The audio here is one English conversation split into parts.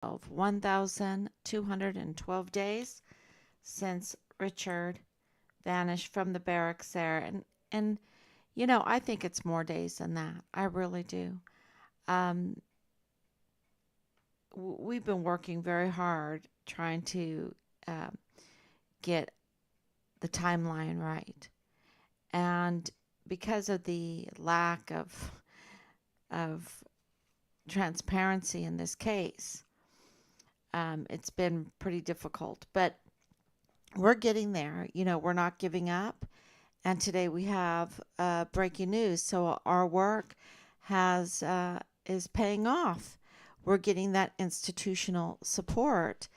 of 1,212 days since Richard vanished from the barracks there. And I think it's more days than that. I really do. Um, we've been working very hard trying to um, get the timeline right. And because of the lack of transparency in this case, it's been pretty difficult. But we're getting there. We're not giving up. And today we have breaking news. So our work has is paying off. We're getting that institutional support.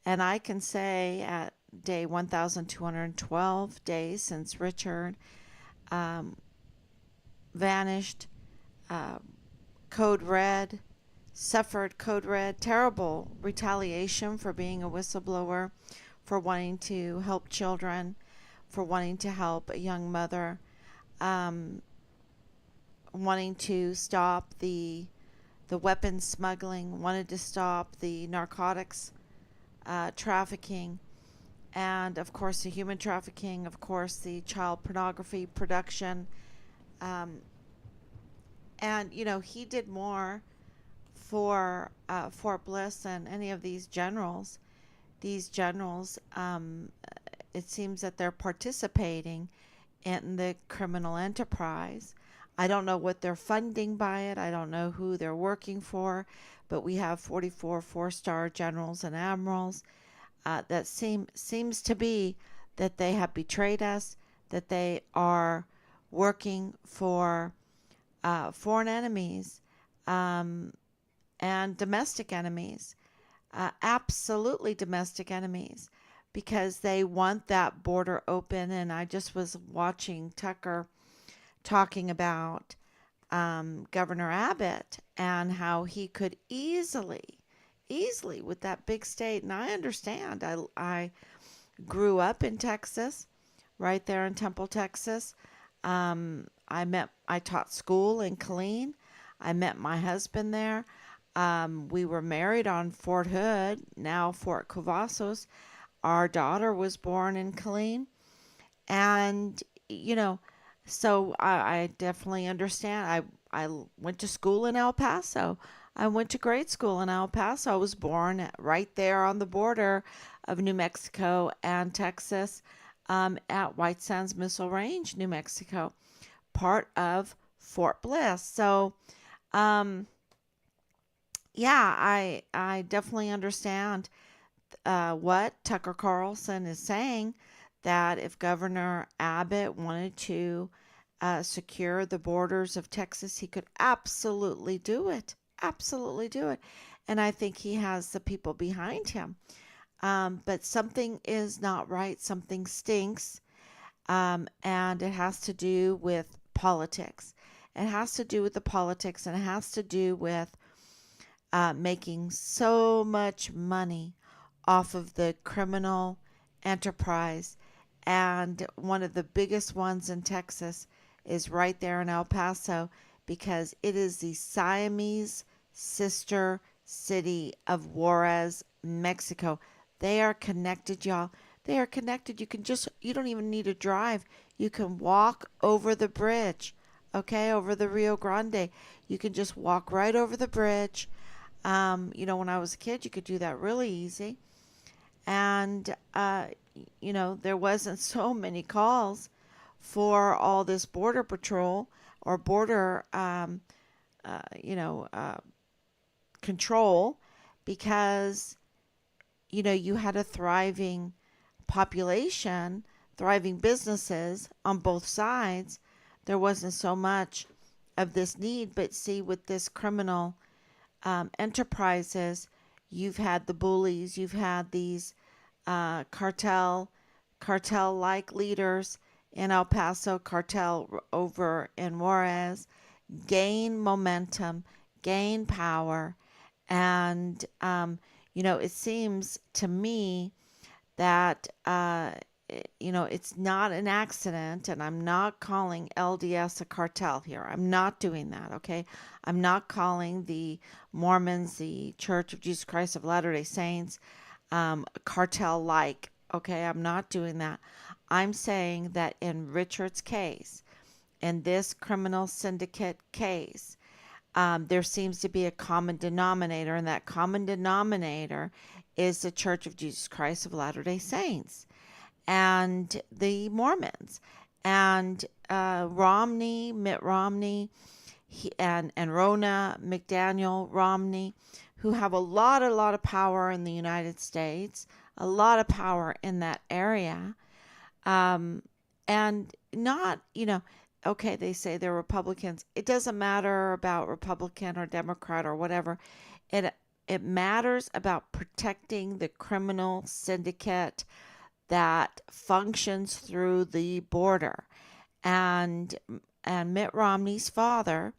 And I can say at day 1,212 days since Richard um, vanished, uh, code red, suffered code red, terrible retaliation for being a whistleblower, for wanting to help children, for wanting to help a young mother, um, wanting to stop the weapons smuggling, wanted to stop the narcotics trafficking, and of course the human trafficking, of course the child pornography production, um, and he did more for Fort Bliss than any of these generals. These generals, it seems that they're participating in the criminal enterprise. I don't know what they're funding by it. I don't know who they're working for, but we have 44 four-star generals and admirals. That seems to be that they have betrayed us, that they are working for foreign enemies um, and domestic enemies, absolutely domestic enemies, because they want that border open. And I just was watching Tucker talking about Governor Abbott and how he could easily with that big state. And I understand. I grew up in Texas, right there in Temple, Texas. I taught school in Killeen. I met my husband there. We were married on Fort Hood, now Fort Cavazos. Our daughter was born in Killeen. And, you know, so I definitely understand. I went to school in El Paso. I went to grade school in El Paso. I was born right there on the border of New Mexico and Texas, at White Sands Missile Range, New Mexico, part of Fort Bliss. So, um, yeah, I definitely understand what Tucker Carlson is saying, that if Governor Abbott wanted to secure the borders of Texas, he could absolutely do it. Absolutely do it. And I think he has the people behind him. But something is not right. Something stinks. And it has to do with politics. It has to do with the politics, and it has to do with making so much money off of the criminal enterprise. And one of the biggest ones in Texas is right there in El Paso, because it is the Siamese sister city of Juarez, Mexico. They are connected, y'all. They are connected. You don't even need to drive. You can walk over the bridge, okay, over the Rio Grande. You can just walk right over the bridge. When I was a kid, you could do that really easy. And, there wasn't so many calls for all this border patrol or border, uh, you know, uh, control, because, you had a thriving population, thriving businesses on both sides. There wasn't so much of this need. But see, with this criminal enterprises, you've had the bullies, you've had these cartel like leaders in El Paso, cartel over in Juarez, gain momentum, gain power. And it seems to me that it's not an accident, and I'm not calling LDS a cartel here. I'm not doing that, okay? I'm not calling the Mormons, the Church of Jesus Christ of Latter-day Saints, cartel like, okay? I'm not doing that. I'm saying that in Richard's case, in this criminal syndicate case, there seems to be a common denominator, and that common denominator is the Church of Jesus Christ of Latter-day Saints and the Mormons. And Mitt Romney, and Ronna McDaniel Romney, who have a lot of power in the United States, a lot of power in that area, um, and not, okay, they say they're Republicans. It doesn't matter about Republican or Democrat or whatever. It it matters about protecting the criminal syndicate that functions through the border. And Mitt Romney's father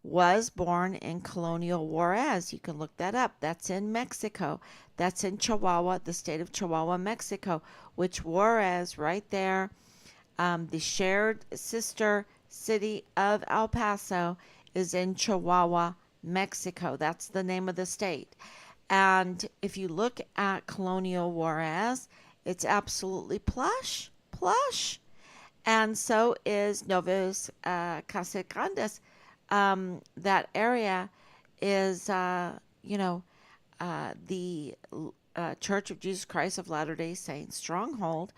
was born in Colonial Juarez. You can look that up. That's in Mexico. That's in Chihuahua, the state of Chihuahua, Mexico, which Juarez, right there, the shared sister city of El Paso, is in Chihuahua, Mexico. That's the name of the state. And if you look at Colonial Juarez, it's absolutely plush, plush. And so is Novos Casecandas. That area is, the Church of Jesus Christ of Latter-day Saints stronghold.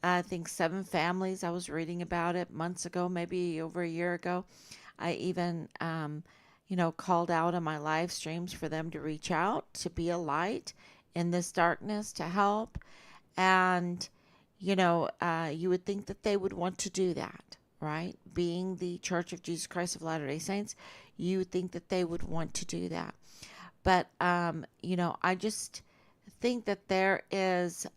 I think 7 families. I was reading about it months ago, maybe over a year ago. I even, called out on my live streams for them to reach out, to be a light in this darkness, to help. And, you would think that they would want to do that, right? Being the Church of Jesus Christ of Latter-day Saints, you would think that they would want to do that. But, I just think that there is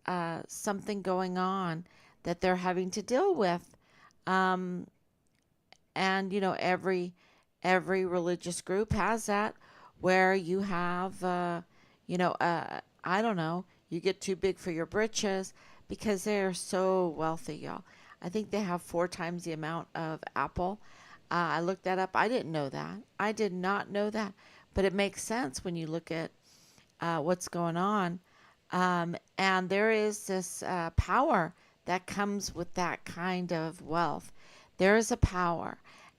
something going on that they're having to deal with. Um, and, every religious group has that, where you have, I don't know, you get too big for your britches because they're so wealthy, y'all. I think they have 4 times the amount of Apple. I looked that up. I didn't know that. I did not know that. But it makes sense when you look at what's going on. And there is this power that comes with that kind of wealth. There is a power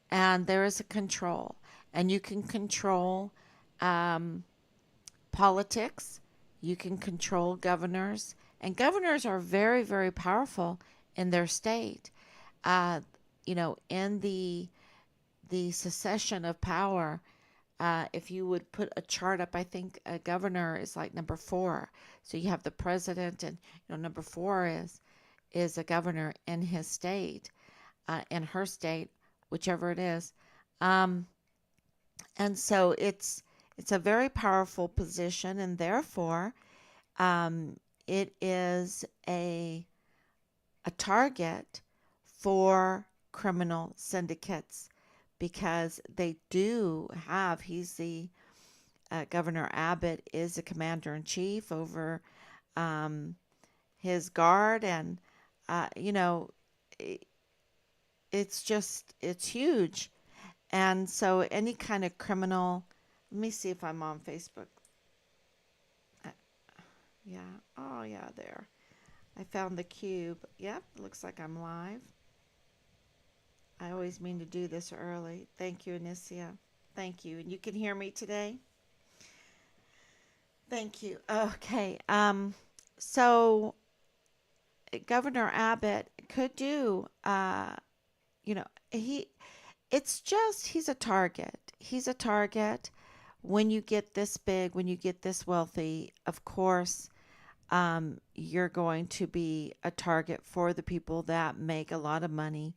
and there is a control. And you can control um, politics, you can control governors, and governors are very, very powerful in their state. Uh, in the secession of power, if you would put a chart up, I think a governor is like number 4. So you have the president, and number 4 is a governor in his state, in her state, whichever it is. Um, and so it's a very powerful position, and therefore, um, it is a target for criminal syndicates because they do have, he's the Governor Abbott is the commander in chief over um, his guard, and uh, you know, i- it's huge. And so any kind of criminal, let me see if I'm on Facebook. Uh, yeah, oh yeah, there. I found the cube. Yep, looks like I'm live. I always mean to do this early. Thank you, Anicia. Thank you. And you can hear me today? Thank you. Okay. So Governor Abbott could do, you know, he, it's just, he's a target. He's a target when you get this big, when you get this wealthy, of course, you're going to be a target for the people that make a lot of money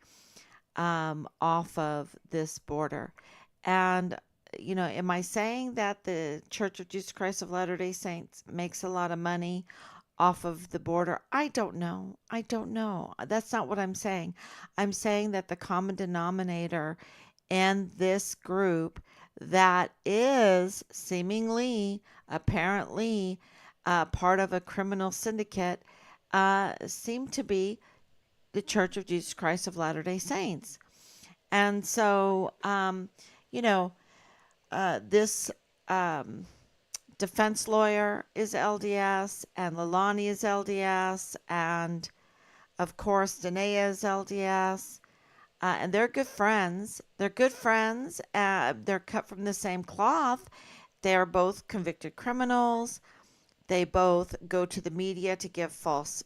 off of this border. And, am I saying that the Church of Jesus Christ of Latter-day Saints makes a lot of money off of the border? I don't know. I don't know. That's not what I'm saying. I'm saying that the common denominator in this group that is seemingly, apparently, part of a criminal syndicate seem to be the Church of Jesus Christ of Latter-day Saints. And so, you know, this um, defense lawyer is LDS, and Leilani is LDS, and of course, Danae is LDS. And they're good friends. They're good friends. They're cut from the same cloth. They are both convicted criminals. They both go to the media to give false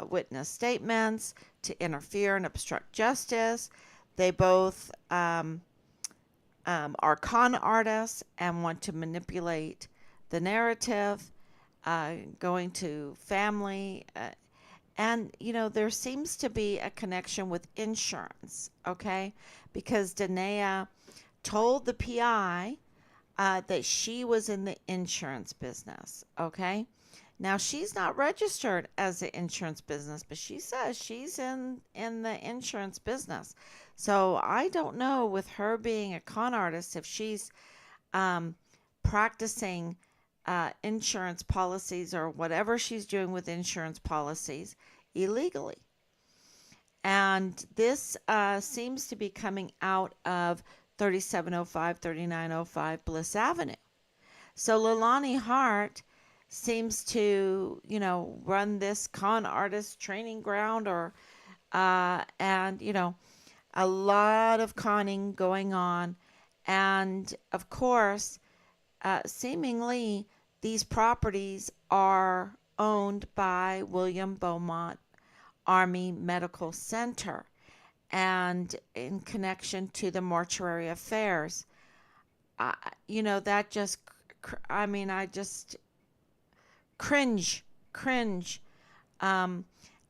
witness statements, to interfere and obstruct justice. They both are con artists and want to manipulate the narrative, going to family. And, there seems to be a connection with insurance, okay? Because Danae told the PI that she was in the insurance business, okay? Now, she's not registered as the insurance business, but she says she's in the insurance business. So I don't know, with her being a con artist, if she's um, practicing insurance policies or whatever she's doing with insurance policies illegally. And this seems to be coming out of 3705, 3905 Bliss Avenue. So Leilani Hart seems to, run this con artist training ground, and, a lot of conning going on. And of course, seemingly these properties are owned by William Beaumont Army Medical Center and in connection to the mortuary affairs. That just, I just cringe. Um,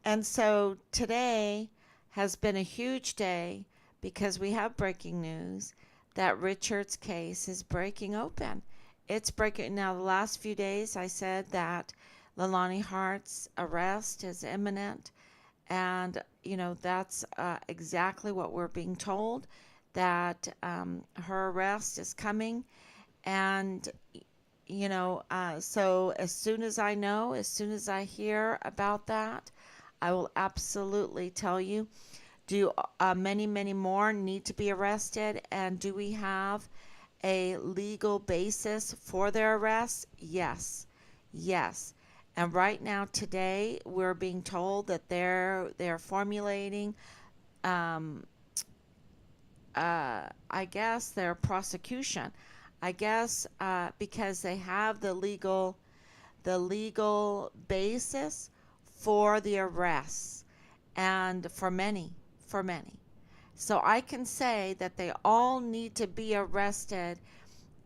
and so today has been a huge day because we have breaking news that Richard's case is breaking open. It's breaking now. The last few days, I said that Leilani Hart's arrest is imminent, and that's exactly what we're being told. That her arrest is coming, and so as soon as I know, as soon as I hear about that, I will absolutely tell you. Do many more need to be arrested? And do we have a legal basis for their arrests? Yes. Yes. And right now, today, we're being told that they're formulating, um, I guess, their prosecution. I guess because they have the legal basis for the arrests, and for many. So I can say that they all need to be arrested,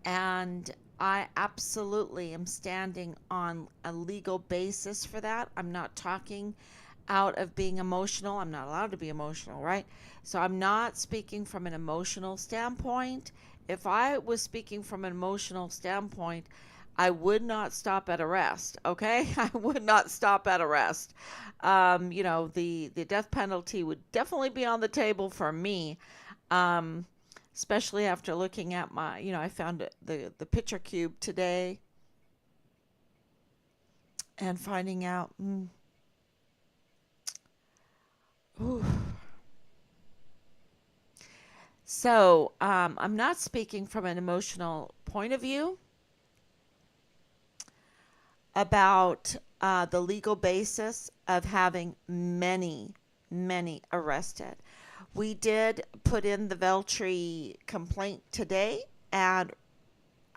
and I absolutely am standing on a legal basis for that. I'm not talking out of being emotional. I'm not allowed to be emotional, right? So I'm not speaking from an emotional standpoint. If I was speaking from an emotional standpoint, I would not stop at arrest, okay? I would not stop at arrest. The death penalty would definitely be on the table for me, um, especially after looking at I found the picture cube today and finding out, ooh. So I'm not speaking from an emotional point of view about the legal basis of having many arrested. We did put in the Veltri complaint today, and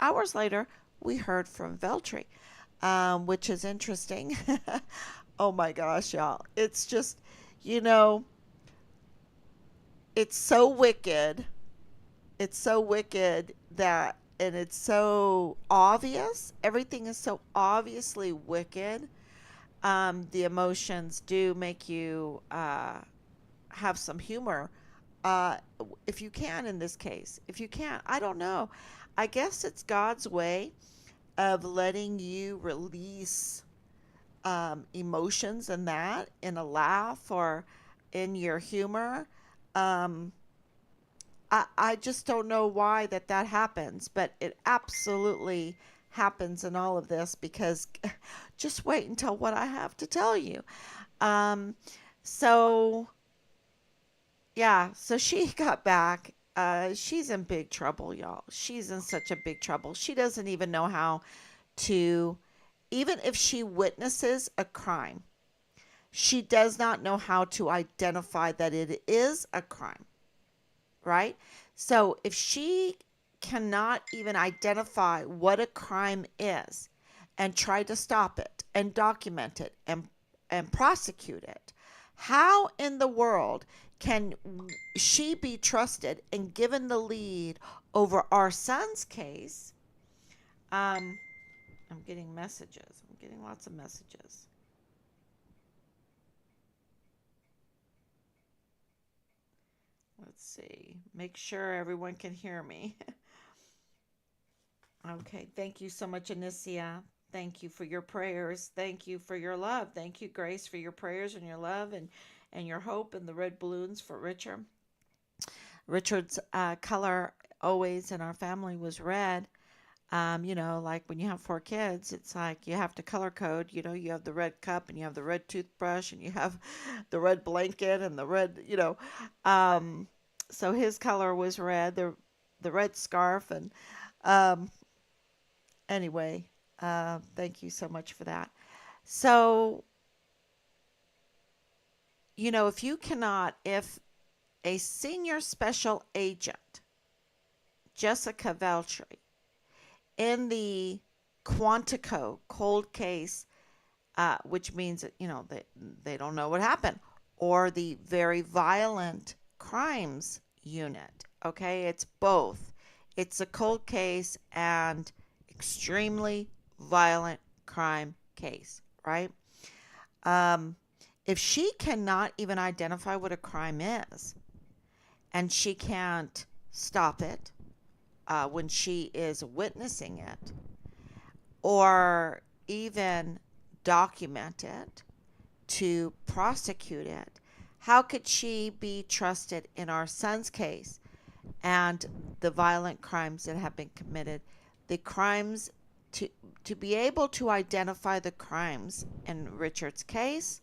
hours later, we heard from Veltri, which is interesting. Oh my gosh, y'all. It's just, you know, it's so wicked. It's so wicked that, and it's so obvious. Everything is so obviously wicked. The emotions do make you have some humor, uh, if you can, in this case. If you can't, I don't know. I guess it's God's way of letting you release emotions and that in a laugh or in your humor. Um, I just don't know why that happens, but it absolutely happens in all of this because just wait until what I have to tell you. Um, so Yeah, so she got back. She's in big trouble, y'all. She's in such a big trouble. She doesn't even know how to, even if she witnesses a crime, she does not know how to identify that it is a crime, right? So if she cannot even identify what a crime is and try to stop it and document it and prosecute it, how in the world can she be trusted and given the lead over our son's case? Um, I'm getting messages. I'm getting lots of messages. Let's see. Make sure everyone can hear me. Okay. Thank you so much, Anicia. Thank you for your prayers. Thank you for your love. Thank you, Grace, for your prayers and your love and your hope and the red balloons for Richard. Richard's color always in our family was red. Like when you have four kids, it's like you have to color code. You have the red cup and you have the red toothbrush and you have the red blanket and the red. Um, so his color was red, the red scarf, and um, anyway, thank you so much for that. So, if a senior special agent, Jessica Veltri, in the Quantico cold case, which means that, they don't know what happened, or the very violent crimes unit. Okay, it's both. It's a cold case and extremely violent crime case, right? Um, if she cannot even identify what a crime is and she can't stop it when she is witnessing it or even document it to prosecute it, how could she be trusted in our son's case and the violent crimes that have been committed? The crimes to to be able to identify the crimes in Richard's case,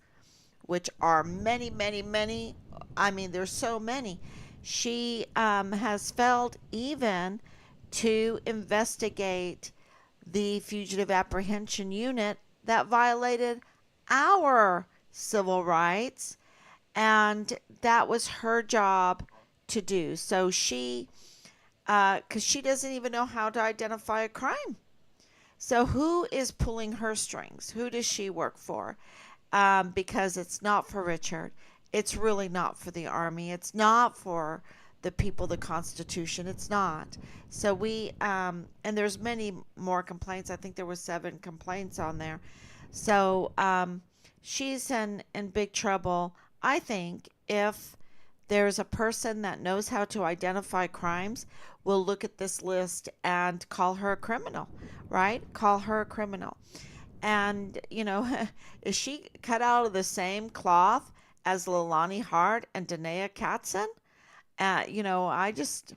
which are many, many, many. I mean, there's so many. She has failed even to investigate the Fugitive Apprehension Unit that violated our civil rights, and that was her job to do. So because she doesn't even know how to identify a crime. So who is pulling her strings? Who does she work for? Because it's not for Richard. It's really not for the Army. It's not for the people, the Constitution. It's not. So and there's many more complaints. I think there were 7 complaints on there. So she's in big trouble. I think if there's a person that knows how to identify crimes, will look at this list and call her a criminal, right? Call her a criminal. And, is she cut out of the same cloth as Leilani Hart and Danae Katzen? I just,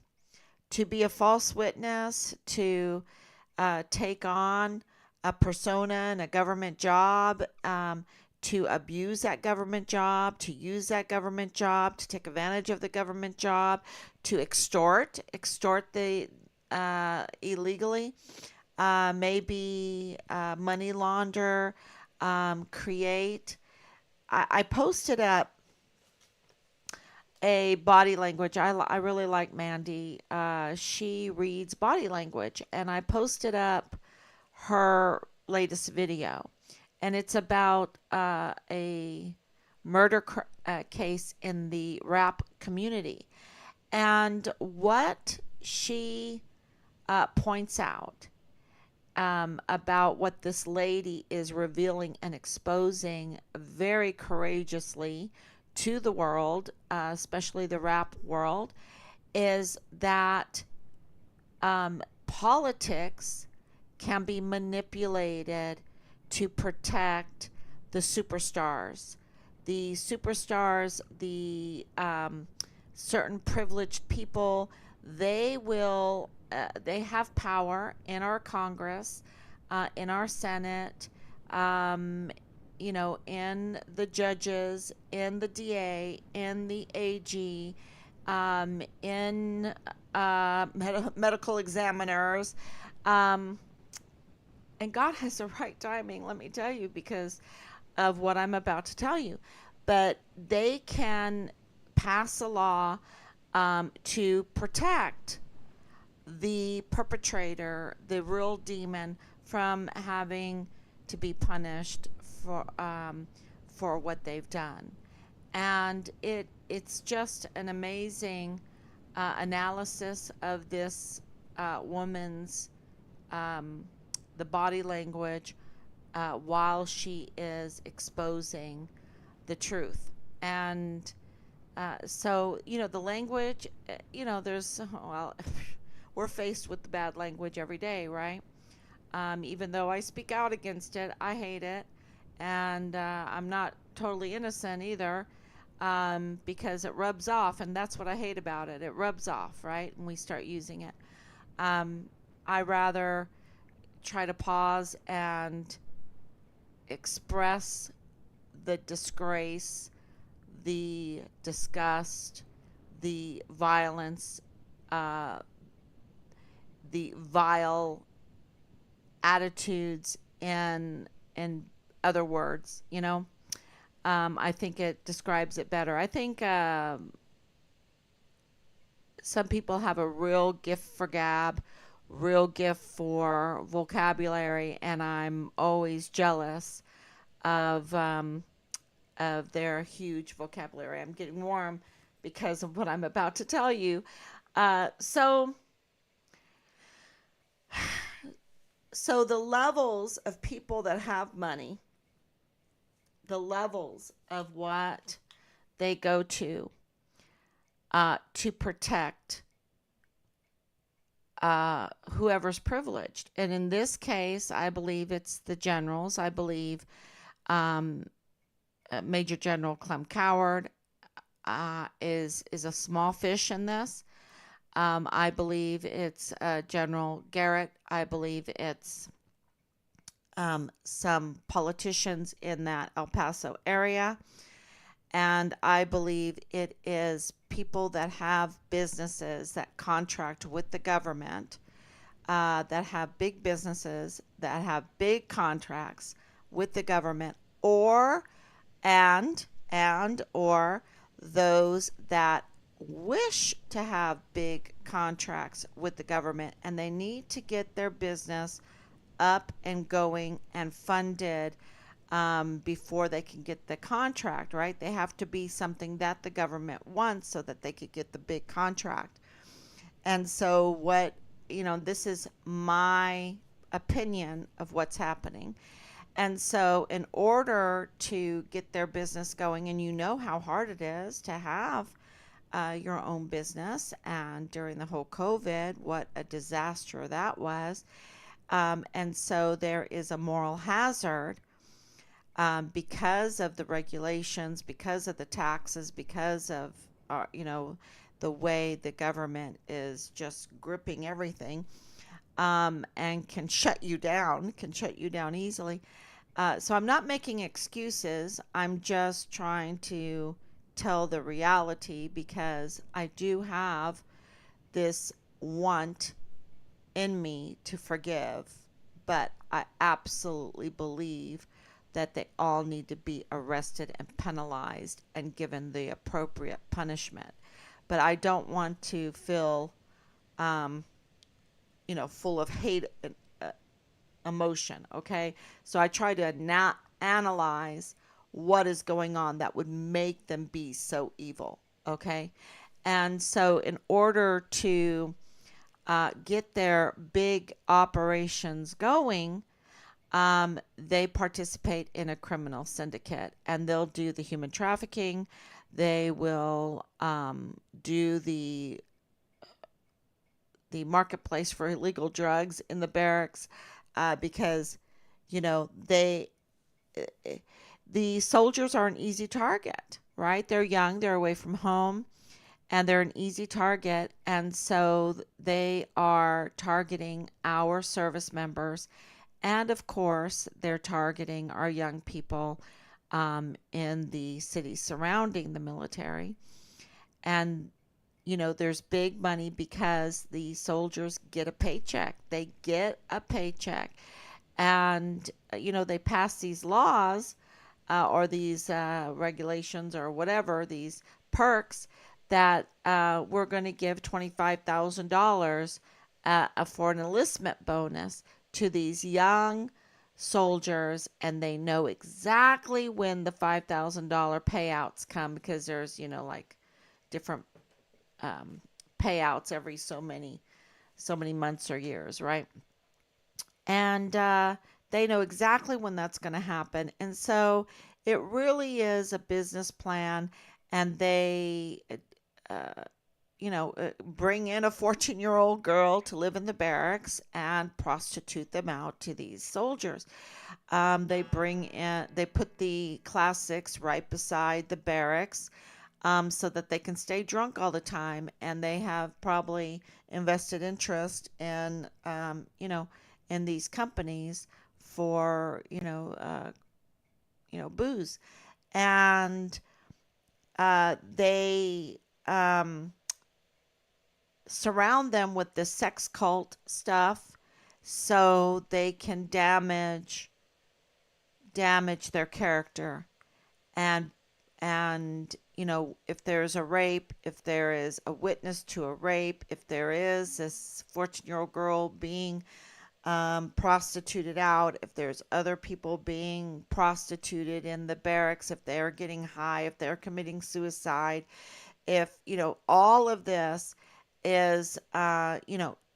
to be a false witness, to take on a persona and a government job, to abuse that government job, to use that government job, to take advantage of the government job, to extort the illegally, maybe money launder, create. I posted up a body language. I really like Mandy. She reads body language, and I posted up her latest video, and it's about a case in the rap community, and what she points out about what this lady is revealing and exposing very courageously to the world, especially the rap world, is that politics can be manipulated to protect the superstars. The superstars, the certain privileged people, they have power in our Congress, in our Senate, um, in the judges, in the DA, in the AG, in medical examiners. Um, and God has the right timing, let me tell you, because of what I'm about to tell you. But they can pass a law to protect the perpetrator, the real demon, from having to be punished for what they've done. And it's just an amazing analysis of this woman's um, the body language while she is exposing the truth. And so, the language, there's, well, we're faced with the bad language every day, right? Even though I speak out against it, I hate it. And I'm not totally innocent either, because it rubs off. And that's what I hate about it. It rubs off, right? And we start using it. I rather try to pause and express the disgrace, the disgust, the violence, the vile attitudes in other words. I think it describes it better. I think some people have a real gift for gab, real gift for vocabulary, and I'm always jealous of their huge vocabulary. I'm getting warm because of what I'm about to tell you. So the levels of people that have money, the levels of what they go to protect whoever's privileged. And in this case, I believe it's the generals. I believe Major General Clem Coward is a small fish in this. I believe it's General Garrett. I believe it's some politicians in that El Paso area. And I believe it is people that have businesses that contract with the government, that have big businesses, that have big contracts with the government, or or those that wish to have big contracts with the government, and they need to get their business up and going and funded before they can get the contract, right? They have to be something that the government wants so that they could get the big contract. And so this is my opinion of what's happening. And so in order to get their business going, and how hard it is to have your own business, and during the whole COVID, what a disaster that was. And so there is a moral hazard because of the regulations, because of the taxes, because of the way the government is just gripping everything, and can shut you down easily. So I'm not making excuses. I'm just trying to tell the reality, because I do have this want in me to forgive, but I absolutely believe that they all need to be arrested and penalized and given the appropriate punishment. But I don't want to feel, full of hate and emotion. Okay, so I try to not analyze what is going on that would make them be so evil. Okay, and so in order to get their big operations going, they participate in a criminal syndicate, and they'll do the human trafficking. They will do the marketplace for illegal drugs in the barracks, because they the soldiers are an easy target, right? They're young, they're away from home, and they're an easy target. And so they are targeting our service members And of course, they're targeting our young people in the cities surrounding the military. And, there's big money because the soldiers get a paycheck. They get a paycheck. And, they pass these laws or these regulations or whatever, these perks that we're going to give $25,000 for an enlistment bonus to these young soldiers, and they know exactly when the $5,000 payouts come because there's, like different um, payouts every so many months or years, right? And they know exactly when that's going to happen. And so it really is a business plan, and they, uh, bring in a 14-year-old girl to live in the barracks and prostitute them out to these soldiers. They put the Class 6 right beside the barracks so that they can stay drunk all the time. And they have probably invested interest in these companies for, booze. And they surround them with the sex cult stuff so they can damage their character. And if there's a rape, if there is a witness to a rape, if there is this 14-year-old girl being prostituted out, if there's other people being prostituted in the barracks, if they're getting high, if they're committing suicide, if all of this is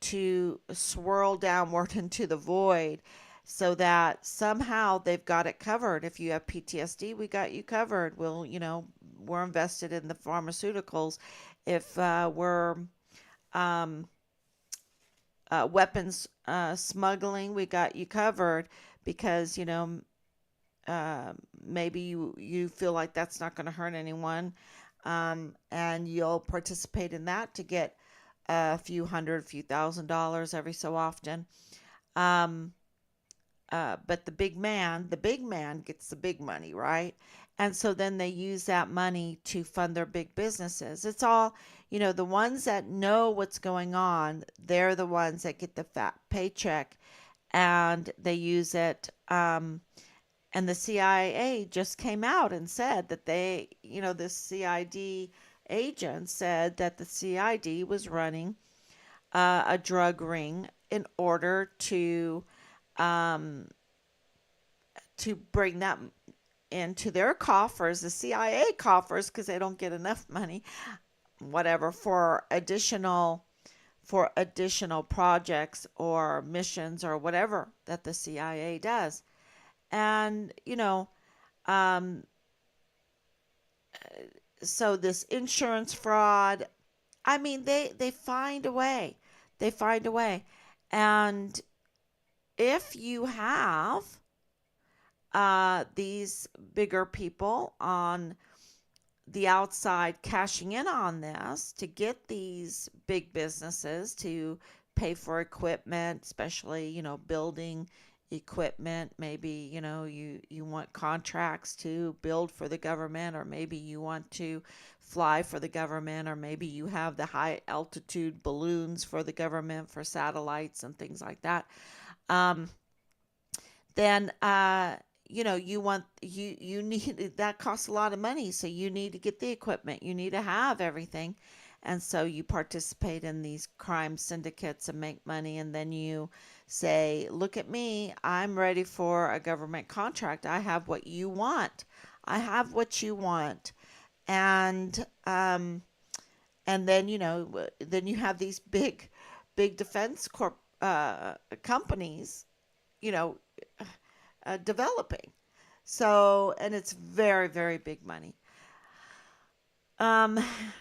to swirl downward into the void, so that somehow they've got it covered. If you have PTSD, we got you covered. We're invested in the pharmaceuticals. If we're um, weapons smuggling, we got you covered, because maybe you feel like that's not going to hurt anyone, and you'll participate in that to get a few $1,000 every so often. Um, but the big man gets the big money, right? And so then they use that money to fund their big businesses. It's all, the ones that know what's going on, they're the ones that get the fat paycheck, and they use it. And the CIA just came out and said that this CID agent said that the CID was running a drug ring in order um, to bring that into their coffers, the CIA coffers, because they don't get enough money, whatever, for additional projects or missions or whatever that the CIA does. And um, so this insurance fraud, I mean, they find a way. They find a way. And if you have these bigger people on the outside cashing in on this to get these big businesses to pay for equipment, especially, building equipment. Maybe, you want contracts to build for the government, or maybe you want to fly for the government, or maybe you have the high altitude balloons for the government for satellites and things like that. Um, then you need that costs a lot of money, so you need to get the equipment, you need to have everything, and so you participate in these crime syndicates and make money, and then you say, look at me, I'm ready for a government contract, I have what you want, I have what you want. And then then you have these big defense corp companies, you know developing. So, and it's very, very big money. Um,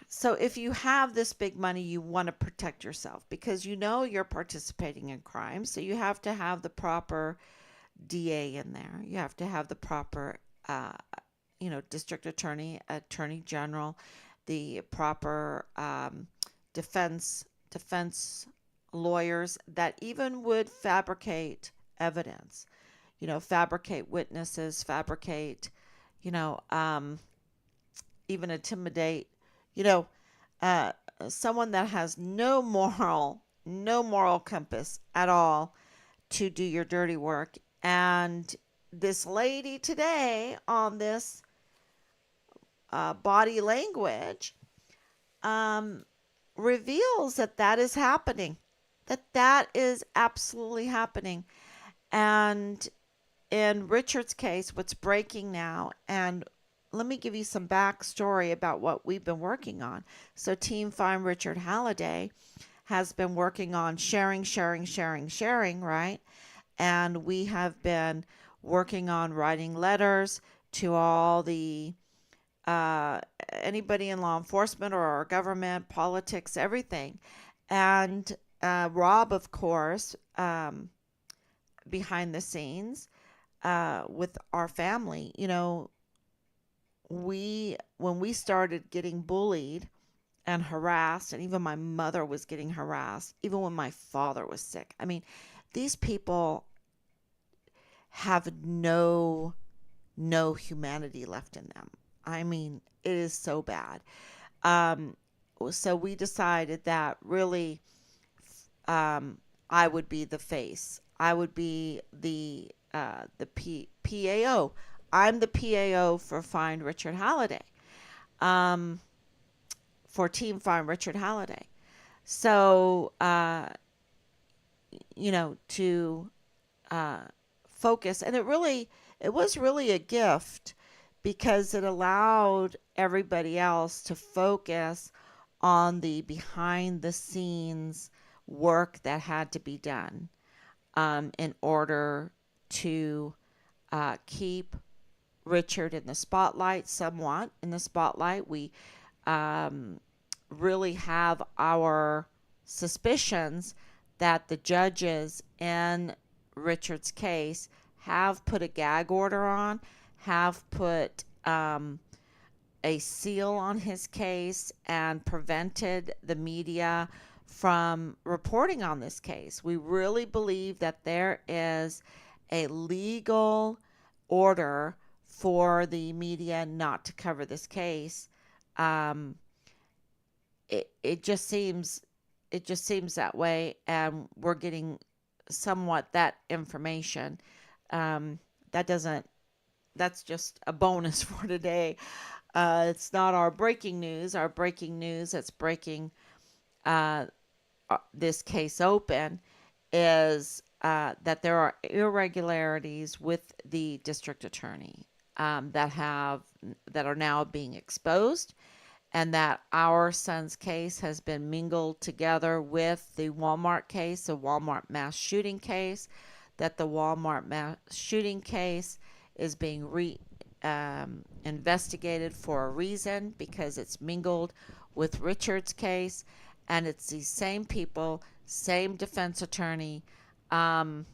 so if you have this big money, you want to protect yourself because you're participating in crime. So you have to have the proper DA in there. You have to have the proper, district attorney, attorney general, the proper defense lawyers that even would fabricate evidence, fabricate witnesses, fabricate, you know, um, even intimidate, you know, uh, someone that has no moral compass at all to do your dirty work. And this lady today on this body language um, reveals that that is happening, that is absolutely happening. And in Richard's case, what's breaking now, and let me give you some backstory about what we've been working on. So, Team Find Richard Halliday has been working on sharing, right? And we have been working on writing letters to all the uh, anybody in law enforcement or our government, politics, everything. And Rob, of course, behind the scenes with our family, we when we started getting bullied and harassed, and even my mother was getting harassed, even when my father was sick. I mean, these people have no humanity left in them. I mean, it is so bad. Um, so we decided that really, I would be the face. I would be the PAO. I'm the PAO for Find Richard Halliday. Um, for Team Find Richard Halliday. So to uh, focus, and it was really a gift because it allowed everybody else to focus on the behind the scenes work that had to be done in order to keep Richard in the spotlight, somewhat in the spotlight. We um, really have our suspicions that the judges in Richard's case have put a gag order on, have put a seal on his case, and prevented the media from reporting on this case. We really believe that there is a legal order for the media not to cover this case. Um, it just seems that way, and we're getting somewhat that information. Um, that doesn't That's just a bonus for today. It's not our breaking news. Our breaking news that's breaking uh, this case open is that there are irregularities with the district attorney that are now being exposed, and that our son's case has been mingled together with the Walmart case, the Walmart mass shooting case, that the Walmart mass shooting case is being investigated for a reason because it's mingled with Richard's case, and it's these same people, same defense attorney, um,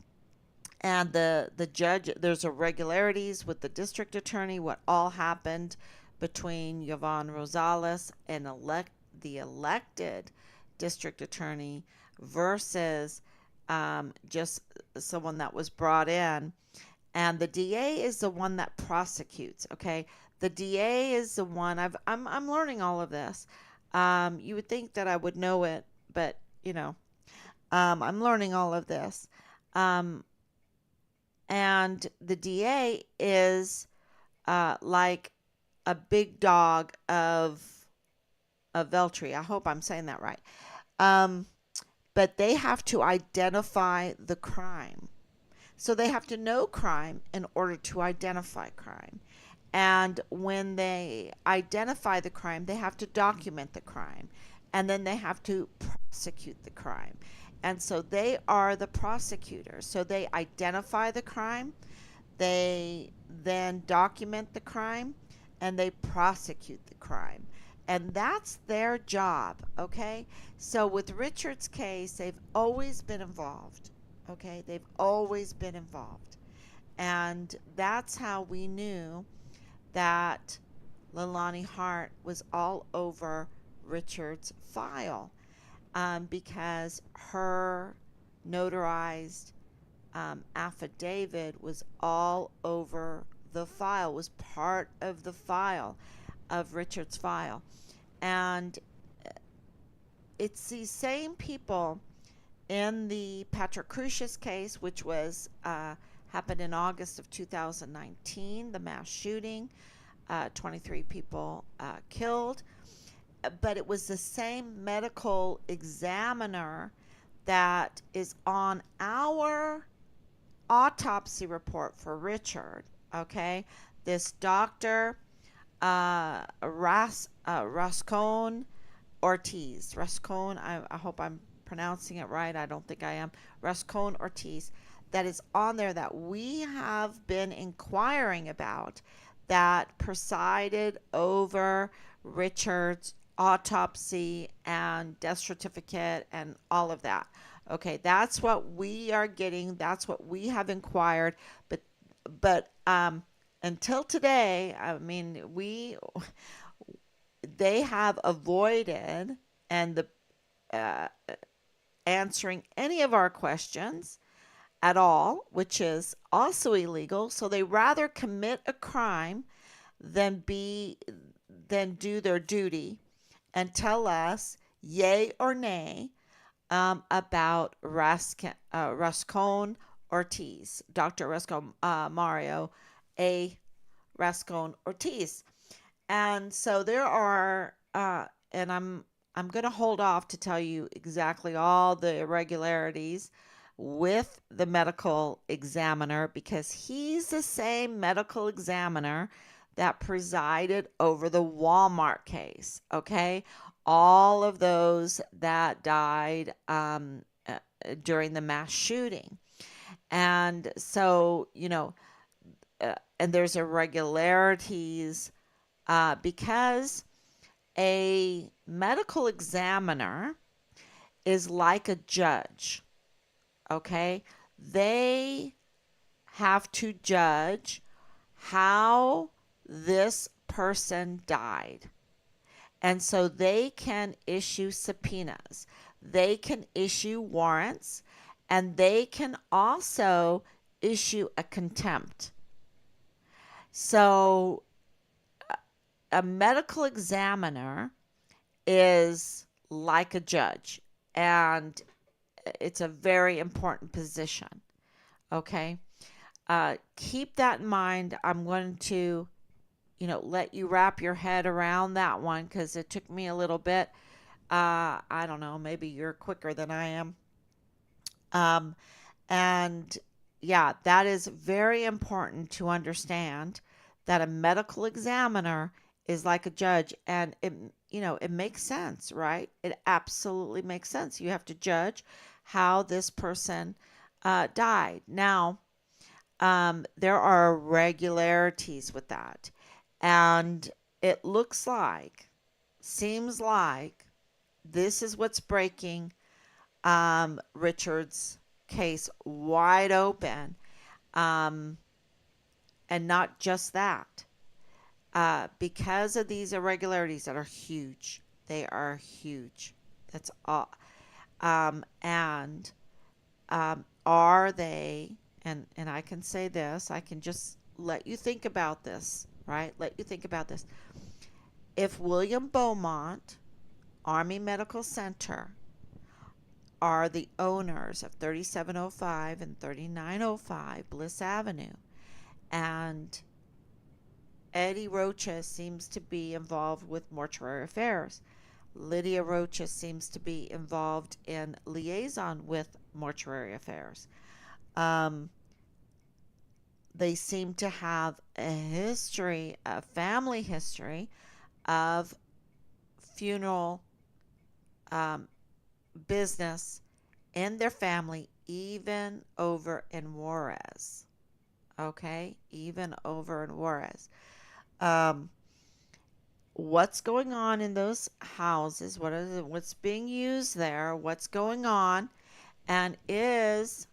and the judge. There's irregularities with the district attorney. What all happened between Yvonne Rosales and the elected district attorney versus just someone that was brought in, and the DA is the one that prosecutes. Okay, the DA is the one. I'm learning all of this. You would think that I would know it, but I'm learning all of this. Um, and the DA is like a big dog of Veltri. I hope I'm saying that right. Um, but they have to identify the crime. So they have to know crime in order to identify crime. And when they identify the crime, they have to document the crime. And then they have to prosecute the crime. And so they are the prosecutors. So they identify the crime, they then document the crime, and they prosecute the crime. And that's their job, okay? So with Richard's case, they've always been involved, okay? They've always been involved. And that's how we knew that Leilani Hart was all over Richard's file, because her notarized affidavit was all over the file, was part of the file of Richard's file. And it's these same people in the Patrick Crucius case, which was happened in August of 2019, the mass shooting, 23 people killed. But it was the same medical examiner that is on our autopsy report for Richard. Okay, this doctor Rascon Ortiz. Rascon, I hope I'm pronouncing it right. I don't think I am. Rascon Ortiz. That is on there that we have been inquiring about, that presided over Richard's autopsy and death certificate and all of that. Okay, that's what we are getting. That's what we have inquired. But until today, I mean, they have avoided and the uh, answering any of our questions at all, which is also illegal. So they rather commit a crime than do their duty and tell us yay or nay about Rascon Ortiz, Dr. Rascon Mario A. Rascon Ortiz. And so there are, and I'm going to hold off to tell you exactly all the irregularities with the medical examiner, because he's the same medical examiner that presided over the Walmart case. Okay, all of those that died during the mass shooting, and so and there's irregularities because a medical examiner is like a judge. Okay, they have to judge how this person died. And so they can issue subpoenas, they can issue warrants, and they can also issue a contempt. So a medical examiner is like a judge, and it's a very important position. Okay. Keep that in mind. I'm going to, let you wrap your head around that one, because it took me a little bit. I don't know, maybe you're quicker than I am. Um, and yeah, that is very important to understand, that a medical examiner is like a judge, and it makes sense, right? It absolutely makes sense. You have to judge how this person died. Now, there are irregularities with that. And it seems like this is what's breaking Richard's case wide open. Um, and not just that. Because of these irregularities that are huge. They are huge. That's all. And are they, and I can say this, I can just let you think about this, right? Let you think about this. If William Beaumont Army Medical Center are the owners of 3705 and 3905 Bliss Avenue, and Eddie Rocha seems to be involved with mortuary affairs, Lydia Rocha seems to be involved in liaison with mortuary affairs. Um, they seem to have a family history of funeral um, business in their family, even over in Juarez. Okay, even over in Juarez. Um, what's going on in those houses? What's being used there? What's going on? And is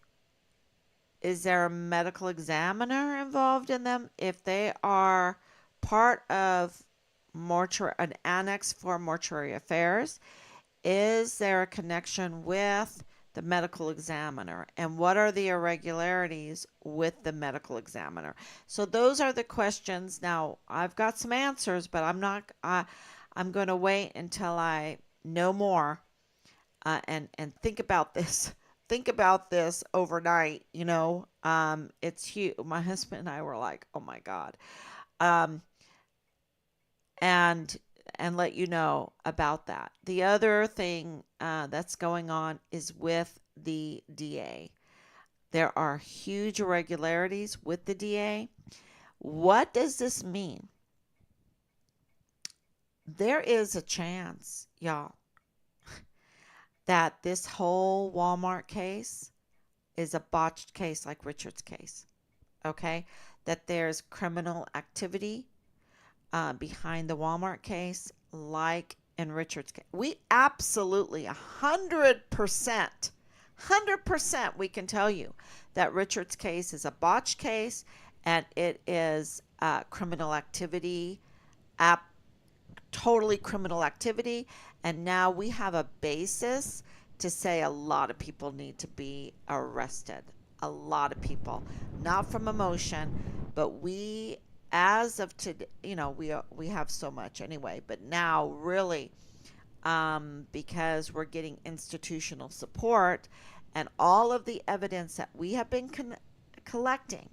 there a medical examiner involved in them? If they are part of an annex for mortuary affairs, is there a connection with the medical examiner, and what are the irregularities with the medical examiner? So those are the questions. Now, I've got some answers, but I'm going to wait until I know more, and think about this. Think about this overnight. It's huge. My husband and I were like, "Oh my God," um, and let you know about that. The other thing that's going on is with the DA. There are huge irregularities with the DA. What does this mean? There is a chance, y'all, that this whole Walmart case is a botched case like Richard's case. Okay? That there's criminal activity behind the Walmart case, like in Richard's case. We absolutely 100% we can tell you that Richard's case is a botched case, and it is criminal activity, totally criminal activity. And now we have a basis to say a lot of people need to be arrested. A lot of people, not from emotion, but we, as of today, we have so much anyway, but now really, because we're getting institutional support and all of the evidence that we have been collecting,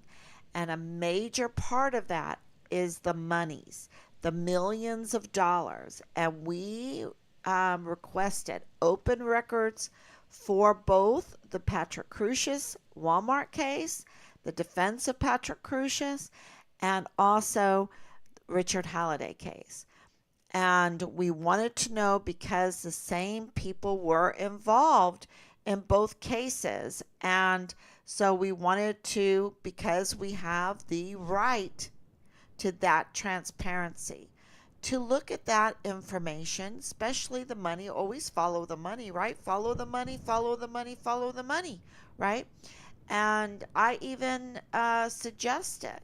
and a major part of that is the monies, the millions of dollars, and we requested open records for both the Patrick Crusius Walmart case, the defense of Patrick Crusius, and also Richard Halliday case. And we wanted to know because the same people were involved in both cases. And so we wanted to, because we have the right to that transparency, to look at that information, especially the money. Always follow the money, right? Follow the money, follow the money, follow the money, right? And I even suggested,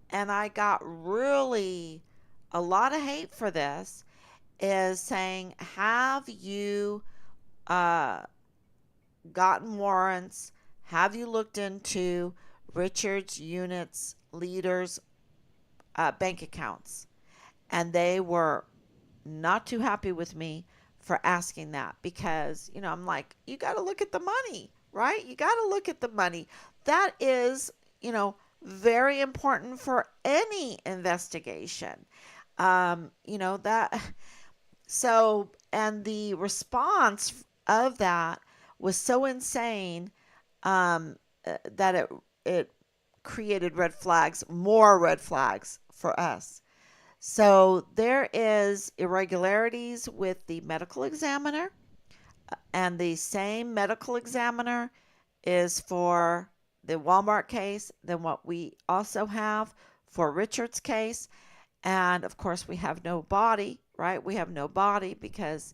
and I got really a lot of hate for this, is saying, have you uh, gotten warrants? Have you looked into Richard's units, leaders' bank accounts? And they were not too happy with me for asking that, because, I'm like, you got to look at the money, right? You got to look at the money. That is, very important for any investigation. That, so, and the response of that was so insane, that it created red flags, more red flags for us. So there is irregularities with the medical examiner, and the same medical examiner is for the Walmart case than what we also have for Richard's case. And of course, we have no body, right? We have no body because,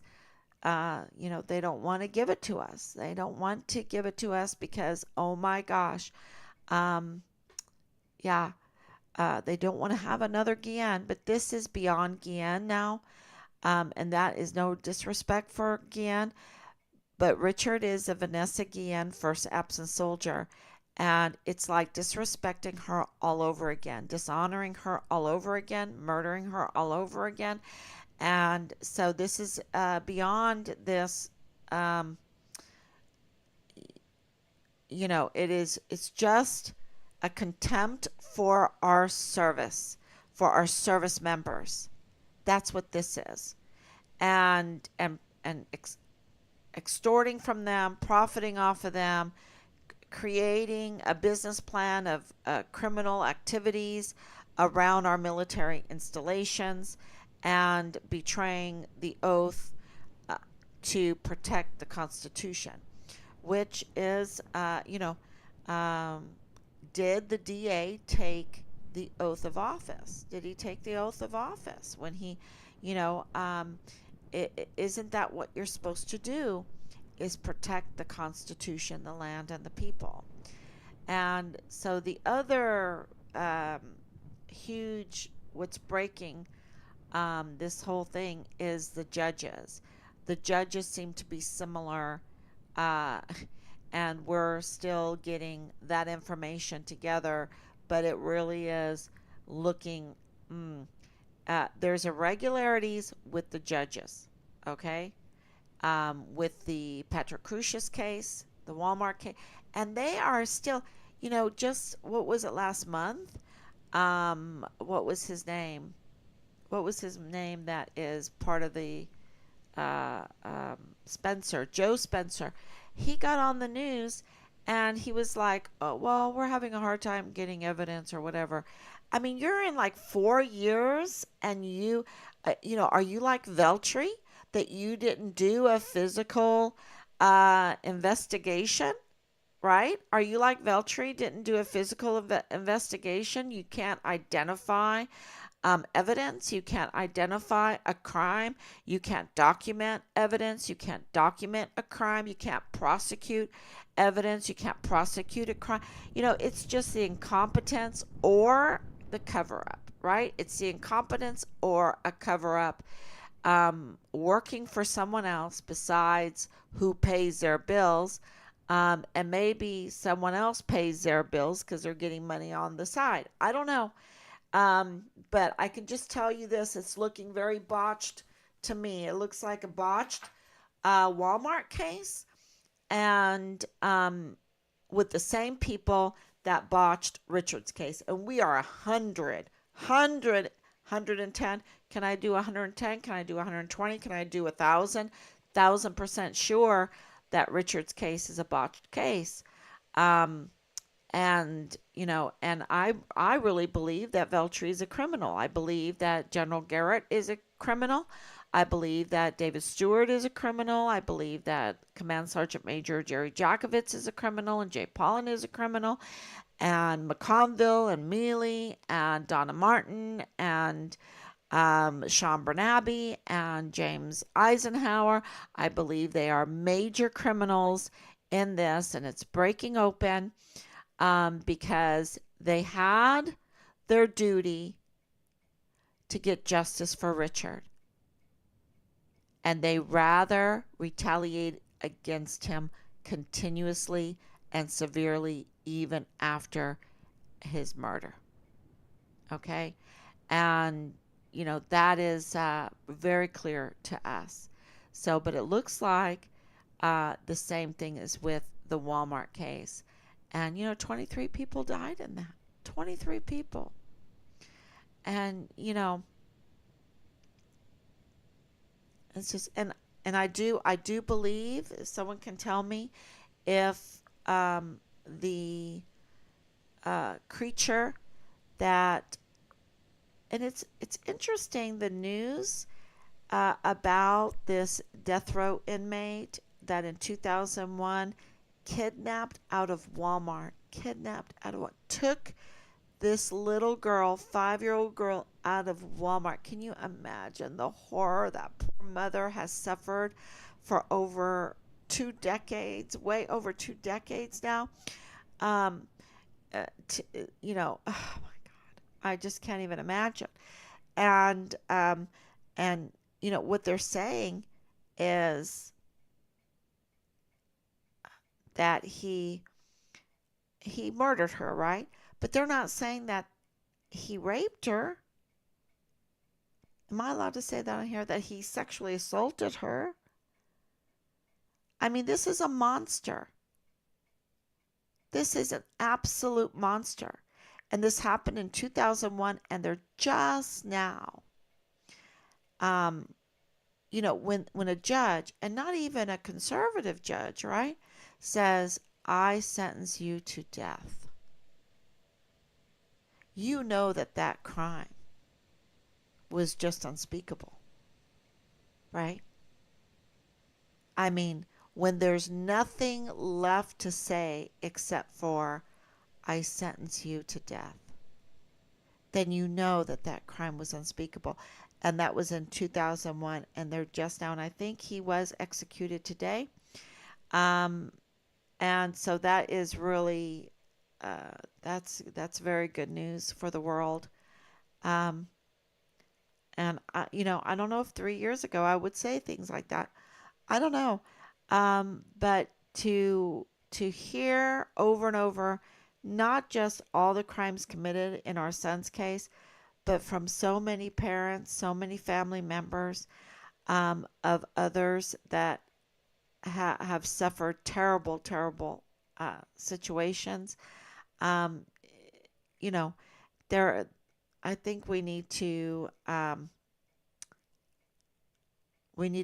they don't want to give it to us. They don't want to give it to us because, oh my gosh, yeah, they don't want to have another Guillen, but this is beyond Guillen now. And that is no disrespect for Guillen, but Richard is a Vanessa Guillen first absent soldier. And it's like disrespecting her all over again, dishonoring her all over again, murdering her all over again. And so this is beyond this. Um, it's just a contempt for our service members. That's what this is. And extorting from them, profiting off of them, creating a business plan of criminal activities around our military installations, and betraying the oath to protect the Constitution, which is, did the DA take the oath of office? Did he take the oath of office when he, isn't that what you're supposed to do? Is protect the Constitution, the land, and the people. And so the other huge, what's breaking this whole thing is the judges. The judges seem to be similar, and we're still getting that information together. But it really is looking, mm, there's irregularities with the judges, okay? With the Petrocrucius case, the Walmart case, and they are still, just what was it last month? What was his name? What was his name that is part of the Spencer, Joe Spencer? He got on the news and he was like, oh, well, we're having a hard time getting evidence or whatever. I mean, you're in like 4 years and are you like Veltri that you didn't do a physical investigation? Right? Are you like Veltri didn't do a physical investigation? You can't identify evidence. You can't identify a crime. You can't document evidence. You can't document a crime. You can't prosecute evidence. You can't prosecute a crime. It's just the incompetence or the cover up, right? It's the incompetence or a cover up, working for someone else besides who pays their bills. And maybe someone else pays their bills because they're getting money on the side. I don't know. But I can just tell you this, it's looking very botched to me. It looks like a botched Walmart case, and with the same people that botched Richard's case. And we are 110. Can I do 110? Can I do 120? Can I do 1,000% sure that Richard's case is a botched case? And I really believe that Veltri is a criminal. I believe that General Garrett is a criminal. I believe that David Stewart is a criminal. I believe that Command Sergeant Major Jerry Jackovitz is a criminal, and Jay Pollan is a criminal, and McConville and Mealy and Donna Martin and Sean Bernabe and James Eisenhower. I believe they are major criminals in this, and it's breaking open, because they had their duty to get justice for Richard, and they rather retaliate against him continuously and severely even after his murder. Okay? And, that is very clear to us. So, but it looks like the same thing is with the Walmart case. And, 23 people died in that. 23 people. And, it's just, and I do believe, if someone can tell me if the creature that, and it's interesting, the news about this death row inmate that in 2001 kidnapped out of what, took this little girl, 5-year-old girl, out of Walmart. Can you imagine the horror that poor mother has suffered for over 2 decades, way over 2 decades now? Um, oh my God, I just can't even imagine. And what they're saying is that he murdered her, right? But they're not saying that he raped her. Am I allowed to say that on here? That he sexually assaulted her? I mean, this is a monster. This is an absolute monster. And this happened in 2001, and they're just now, um, when a judge, and not even a conservative judge, right, says, I sentence you to death. You know that crime was just unspeakable, right? I mean, when there's nothing left to say except for, I sentence you to death, then you know that crime was unspeakable. And that was in 2001, and they're just now, and I think he was executed today. Um, and so that is really, that's very good news for the world. Um, and I don't know if 3 years ago I would say things like that. I don't know. But to hear over and over not just all the crimes committed in our son's case, but from so many parents, so many family members, of others that have suffered terrible, terrible situations. Um, you know, there. I think we need to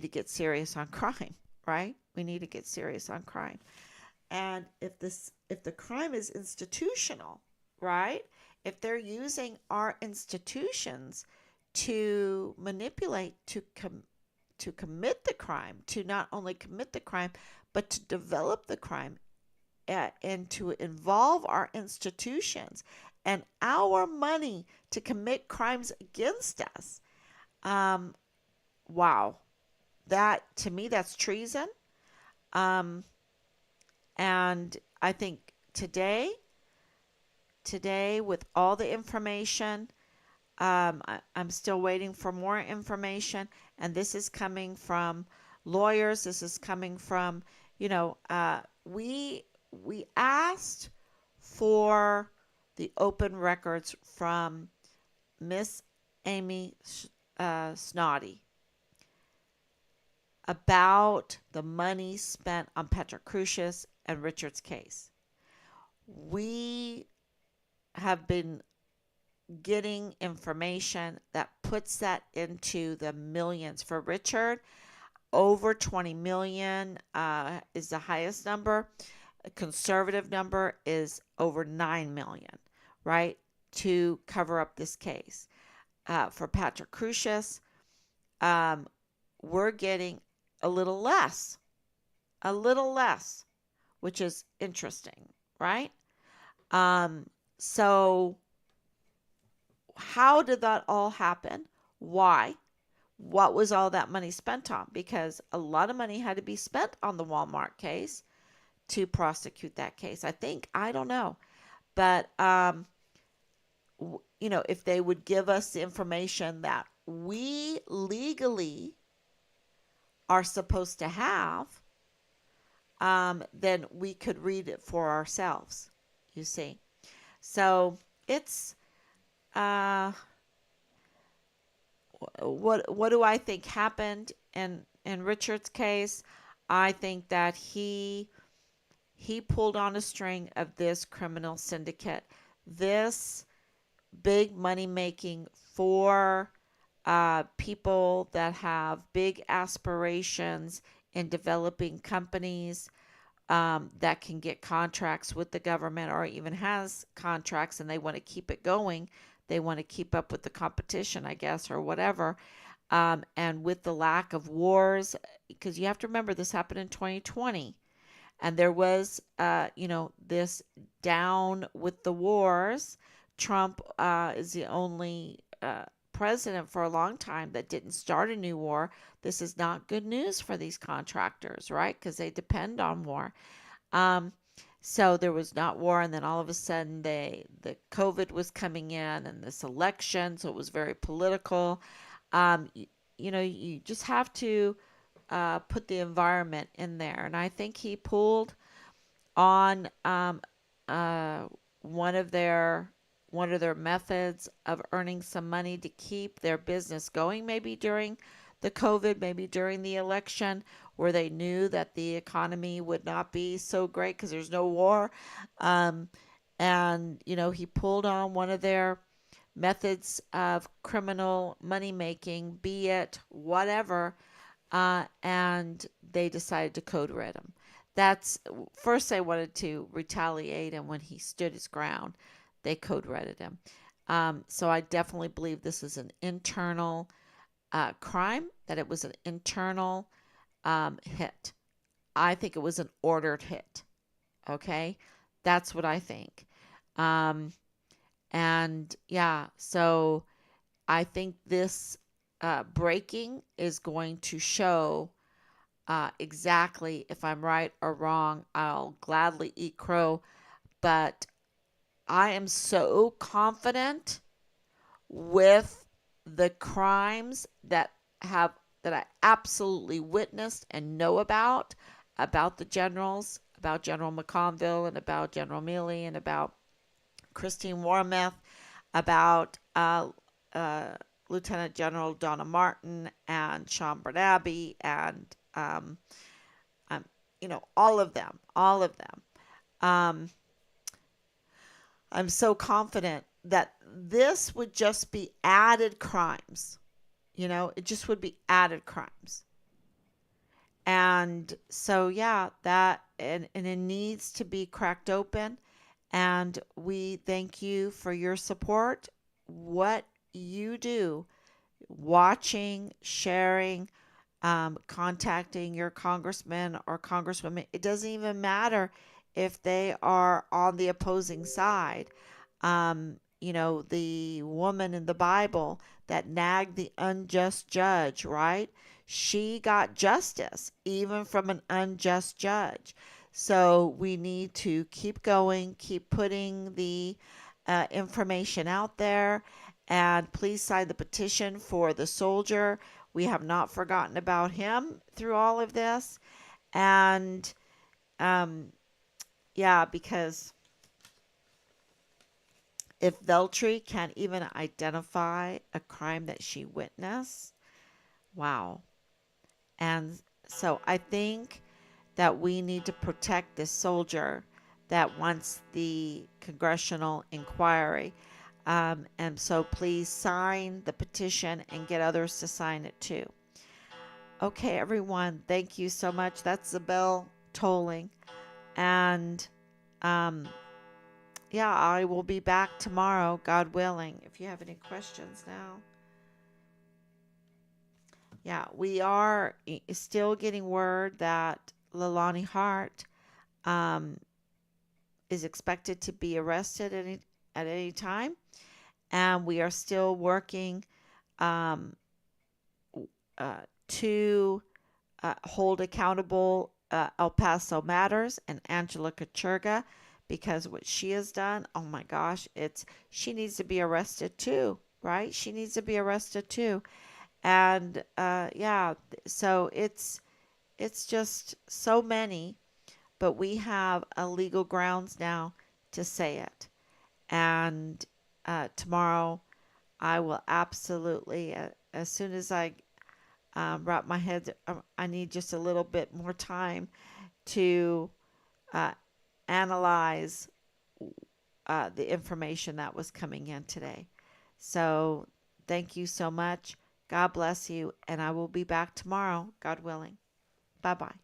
get serious on crime, right? We need to get serious on crime. And if the crime is institutional, right? If they're using our institutions to manipulate to commit the crime, to not only commit the crime, but to develop the crime, and to involve our institutions and our money to commit crimes against us. Um, wow, that to me that's treason. Um, and I think today with all the information, I'm still waiting for more information, and this is coming from lawyers. This is coming from, we asked for the open records from Miss Amy Snoddy about the money spent on Petra Crucius and Richard's case. We have been getting information that puts that into the millions. For Richard, over 20 million is the highest number. A conservative number is over 9 million, right, to cover up this case. For Patrick Crucius, we're getting a a little less, which is interesting, right? So how did that all happen? Why? What was all that money spent on? Because a lot of money had to be spent on the Walmart case to prosecute that case. I don't know. But, if they would give us the information that we legally are supposed to have, then we could read it for ourselves, you see. So it's, what do I think happened in Richard's case? I think that he pulled on a string of this criminal syndicate, this big money making for people that have big aspirations in developing companies, that can get contracts with the government or even has contracts and they want to keep it going. They want to keep up with the competition, I guess, or whatever. And with the lack of wars, because you have to remember this happened in 2020, and there was, this down with the wars. Trump is the only president for a long time that didn't start a new war. This is not good news for these contractors, right? Because they depend on war. Um, so there was not war, and then all of a sudden the COVID was coming in, and this election, so it was very political. You just have to put the environment in there, and I think he pulled on uh, one of their one of their methods of earning some money to keep their business going, maybe during the COVID, maybe during the election, where they knew that the economy would not be so great because there's no war. Um, and, he pulled on one of their methods of criminal money making, be it whatever, and they decided to code red him. That's first they wanted to retaliate, and when he stood his ground, they code redded him. So I definitely believe this is an internal crime, that it was an internal hit. I think it was an ordered hit. Okay, that's what I think. Um, and yeah, so I think this breaking is going to show exactly if I'm right or wrong. I'll gladly eat crow, but I am so confident with the crimes that I absolutely witnessed and know about the generals, about General McConville and about General Milley and about Christine Wormuth, about uh, Lieutenant General Donna Martin and Sean Bernabe and um, all of them, all of them. Um, I'm so confident that this would just be added crimes. It just would be added crimes. And so, yeah, and it needs to be cracked open. And we thank you for your support. What you do, watching, sharing, contacting your congressman or congresswoman. It doesn't even matter if they are on the opposing side. The woman in the Bible that nagged the unjust judge, right? She got justice even from an unjust judge. So we need to keep going, keep putting the information out there, and please sign the petition for the soldier. We have not forgotten about him through all of this. And um, yeah, because if Veltri can't even identify a crime that she witnessed, wow. And so I think that we need to protect this soldier that wants the congressional inquiry. And so please sign the petition and get others to sign it too. Okay, everyone, thank you so much. That's the bell tolling. And um, yeah, I will be back tomorrow, God willing, if you have any questions now. Yeah, we are still getting word that Leilani Hart um, is expected to be arrested at any time. And we are still working um, to hold accountable El Paso Matters and Angela Kachurga, because what she has done, oh my gosh, she needs to be arrested too, right? She needs to be arrested too. And yeah, so it's just so many, but we have a legal grounds now to say it. And tomorrow I will absolutely, as soon as I wrap my head, I need just a little bit more time to uh, analyze the information that was coming in today. So thank you so much. God bless you. And I will be back tomorrow, God willing. Bye bye.